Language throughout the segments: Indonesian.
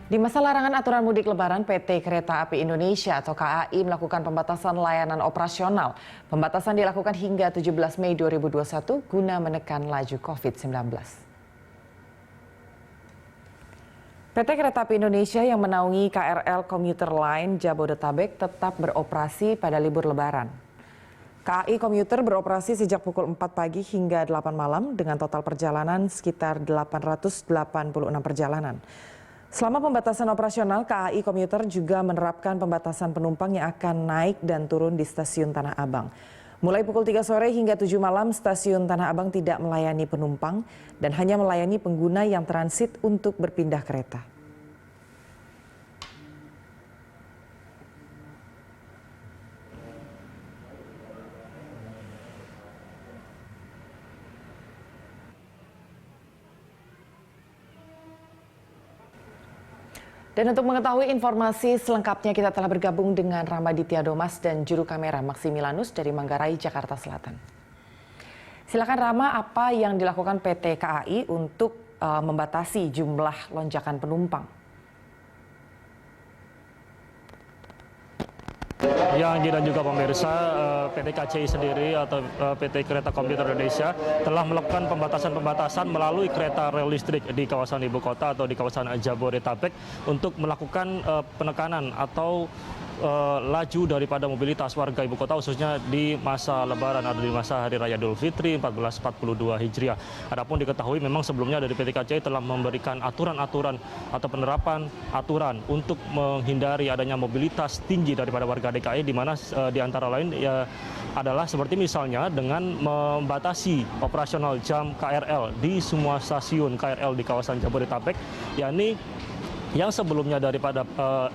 Di masa larangan aturan mudik lebaran, PT Kereta Api Indonesia atau KAI melakukan pembatasan layanan operasional. Pembatasan dilakukan hingga 17 Mei 2021 guna menekan laju COVID-19. PT Kereta Api Indonesia yang menaungi KRL Komuter Line Jabodetabek tetap beroperasi pada libur lebaran. KAI Komuter beroperasi sejak pukul 4 pagi hingga 8 malam dengan total perjalanan sekitar 886 perjalanan. Selama pembatasan operasional, KAI Komuter juga menerapkan pembatasan penumpang yang akan naik dan turun di stasiun Tanah Abang. Mulai pukul 3 sore hingga 7 malam, stasiun Tanah Abang tidak melayani penumpang dan hanya melayani pengguna yang transit untuk berpindah kereta. Dan untuk mengetahui informasi selengkapnya kita telah bergabung dengan Ramaditya Domas dan juru kamera Maximilanus dari Manggarai, Jakarta Selatan. Silakan Rama, apa yang dilakukan PT KAI untuk membatasi jumlah lonjakan penumpang? Ya, Anggi dan juga pemirsa, PT KCI sendiri atau PT Kereta Komuter Indonesia telah melakukan pembatasan melalui kereta rel listrik di kawasan ibu kota atau di kawasan Jabodetabek untuk melakukan penekanan atau laju daripada mobilitas warga ibu kota khususnya di masa lebaran atau di masa Hari Raya Idul Fitri 1442 Hijriah. Adapun diketahui memang sebelumnya dari PT KCI telah memberikan aturan-aturan atau penerapan aturan untuk menghindari adanya mobilitas tinggi daripada warga DKI, di mana di antara lain ya adalah seperti misalnya dengan membatasi operasional jam KRL di semua stasiun KRL di kawasan Jabodetabek, yakni yang sebelumnya daripada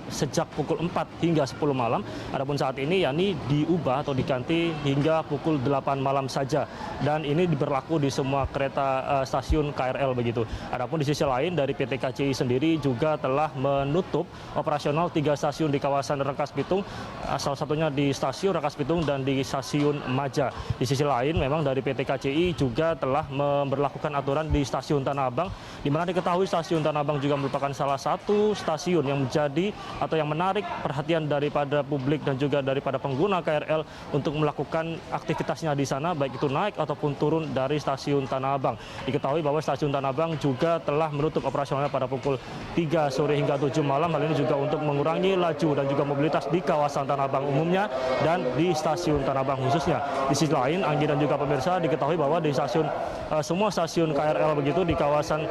sejak pukul 4 hingga 10 malam, adapun saat ini yakni diubah atau diganti hingga pukul 8 malam saja, dan ini berlaku di semua kereta stasiun KRL begitu. Adapun di sisi lain dari PT KCI sendiri juga telah menutup operasional 3 stasiun di kawasan Rangkas Bitung, salah satunya di stasiun Rangkas Bitung dan di stasiun Maja. Di sisi lain memang dari PT KCI juga telah memberlakukan aturan di stasiun Tanah Abang, di mana diketahui stasiun Tanah Abang juga merupakan salah satu stasiun yang menjadi atau yang menarik perhatian daripada publik dan juga daripada pengguna KRL untuk melakukan aktivitasnya di sana, baik itu naik ataupun turun dari stasiun Tanah Abang. Diketahui bahwa stasiun Tanah Abang juga telah menutup operasionalnya pada pukul 3 sore hingga 7 malam. Hal ini juga untuk mengurangi laju dan juga mobilitas di kawasan Tanah Abang umumnya dan di stasiun Tanah Abang khususnya. Di sisi lain, Anggi dan juga pemirsa, diketahui bahwa di stasiun semua stasiun KRL begitu di kawasan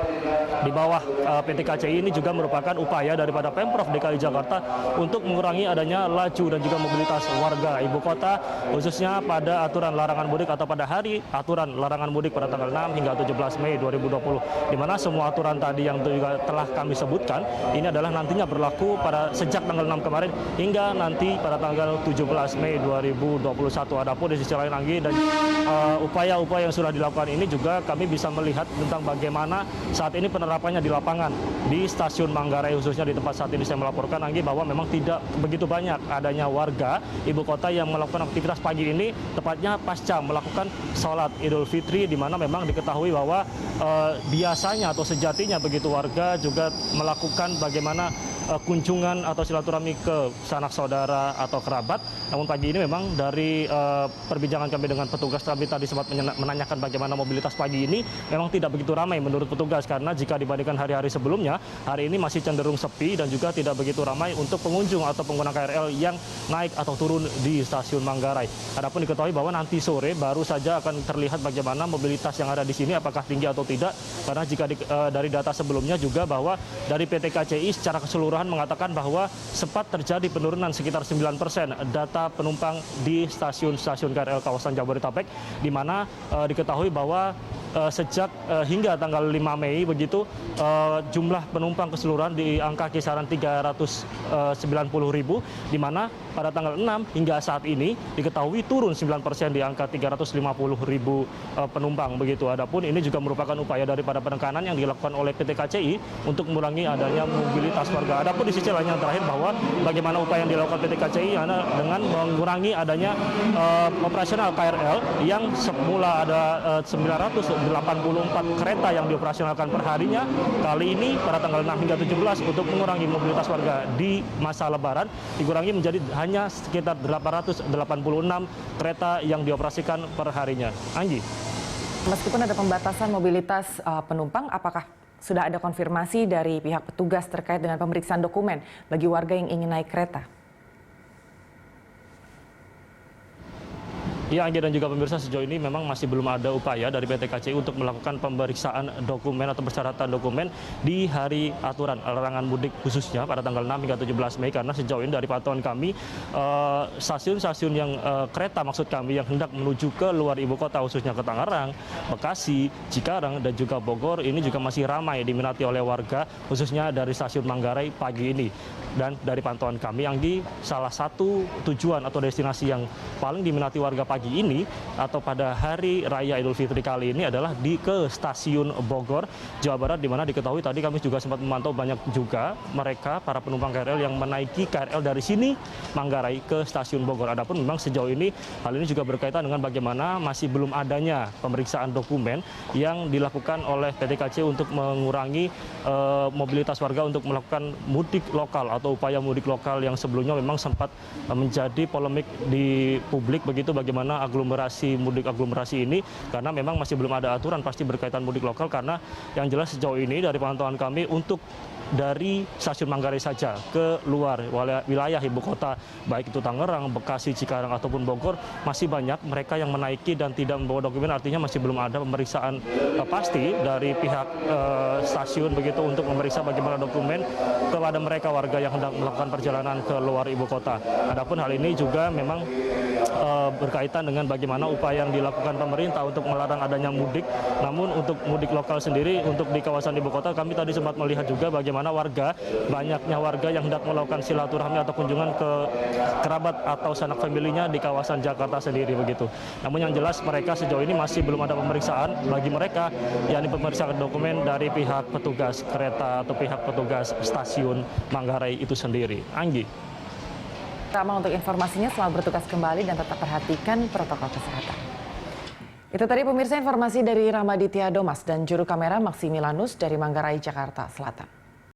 di bawah PT KCI ini juga merupakan upaya daripada Pemprov DKI Jakarta untuk mengurangi adanya laju dan juga mobilitas warga ibu kota, khususnya pada aturan larangan mudik atau pada hari aturan larangan mudik pada tanggal 6 hingga 17 Mei 2020, di mana semua aturan tadi yang juga telah kami sebutkan ini adalah nantinya berlaku pada sejak tanggal 6 kemarin hingga nanti pada tanggal 17 Mei 2021. Adapun di sisi lain, Anggi, dan upaya-upaya yang sudah dilakukan ini juga kami bisa melihat tentang bagaimana saat ini penerapannya di lapangan di stasiun Manggarai, khususnya di tempat saat ini saya melaporkan, Anggi, bahwa memang tidak begitu banyak adanya warga ibu kota yang melakukan aktivitas pagi ini, tepatnya pasca melakukan sholat Idul Fitri, di mana memang diketahui bahwa biasanya atau sejatinya begitu warga juga melakukan bagaimana kunjungan atau silaturahmi ke sanak saudara atau kerabat. Namun pagi ini memang dari perbincangan kami dengan petugas, kami tadi sempat menanyakan bagaimana mobilitas pagi ini, memang tidak begitu ramai menurut petugas, karena jika dibandingkan hari-hari sebelumnya, hari ini masih cenderung sepi dan juga tidak begitu ramai untuk pengunjung atau pengguna KRL yang naik atau turun di stasiun Manggarai. Adapun diketahui bahwa nanti sore baru saja akan terlihat bagaimana mobilitas yang ada di sini apakah tinggi atau tidak, karena jika dari data sebelumnya juga bahwa dari PT KCI secara keseluruhan mengatakan bahwa sempat terjadi penurunan sekitar 9% data penumpang di stasiun-stasiun KRL kawasan Jabodetabek, di mana diketahui bahwa sejak hingga tanggal 5 Mei begitu jumlah penumpang keseluruhan di angka kisaran 390.000, di mana pada tanggal 6 hingga saat ini diketahui turun 9% di angka 350.000 penumpang begitu. Adapun ini juga merupakan upaya daripada penekanan yang dilakukan oleh PT KCI untuk mengurangi adanya mobilitas warga. Adapun di sisi lain yang terakhir bahwa bagaimana upaya yang dilakukan PT KCI dengan mengurangi adanya operasional KRL yang semula ada 900 84 kereta yang dioperasionalkan per harinya. Kali ini pada tanggal 6 hingga 17 untuk mengurangi mobilitas warga di masa Lebaran dikurangi menjadi hanya sekitar 886 kereta yang dioperasikan per harinya. Anggi. Meskipun ada pembatasan mobilitas penumpang, apakah sudah ada konfirmasi dari pihak petugas terkait dengan pemeriksaan dokumen bagi warga yang ingin naik kereta? Ya, Anggi dan juga pemirsa, sejauh ini memang masih belum ada upaya dari PT KCI untuk melakukan pemeriksaan dokumen atau persyaratan dokumen di hari aturan larangan mudik khususnya pada tanggal 6 hingga 17 Mei karena sejauh ini dari pantauan kami stasiun-stasiun yang kereta maksud kami yang hendak menuju ke luar ibu kota khususnya ke Tangerang, Bekasi, Cikarang dan juga Bogor ini juga masih ramai diminati oleh warga khususnya dari stasiun Manggarai pagi ini. Dan dari pantauan kami, Anggi, salah satu tujuan atau destinasi yang paling diminati warga pagi ini atau pada hari Raya Idul Fitri kali ini adalah ke stasiun Bogor, Jawa Barat, di mana diketahui tadi kami juga sempat memantau banyak juga mereka para penumpang KRL yang menaiki KRL dari sini Manggarai ke stasiun Bogor. Adapun memang sejauh ini hal ini juga berkaitan dengan bagaimana masih belum adanya pemeriksaan dokumen yang dilakukan oleh PT KCI untuk mengurangi mobilitas warga untuk melakukan mudik lokal atau upaya mudik lokal yang sebelumnya memang sempat menjadi polemik di publik begitu bagaimana mudik aglomerasi ini karena memang masih belum ada aturan pasti berkaitan mudik lokal karena yang jelas sejauh ini dari pantauan kami untuk dari stasiun Manggarai saja ke luar wilayah ibu kota baik itu Tangerang, Bekasi, Cikarang ataupun Bogor masih banyak mereka yang menaiki dan tidak membawa dokumen, artinya masih belum ada pemeriksaan pasti dari pihak stasiun begitu untuk memeriksa bagaimana dokumen kepada mereka warga yang hendak melakukan perjalanan ke luar ibu kota. Adapun hal ini juga memang berkaitan dengan bagaimana upaya yang dilakukan pemerintah untuk melarang adanya mudik. Namun untuk mudik lokal sendiri untuk di kawasan ibu kota kami tadi sempat melihat juga bagaimana banyaknya warga yang hendak melakukan silaturahmi atau kunjungan ke kerabat atau sanak familinya di kawasan Jakarta sendiri begitu. Namun yang jelas mereka sejauh ini masih belum ada pemeriksaan bagi mereka, yakni pemeriksaan dokumen dari pihak petugas kereta atau pihak petugas stasiun Manggarai itu sendiri. Anggi. Rama untuk informasinya, selamat bertugas kembali dan tetap perhatikan protokol kesehatan. Itu tadi pemirsa informasi dari Ramaditya Domas dan juru kamera Maximilanus dari Manggarai, Jakarta Selatan.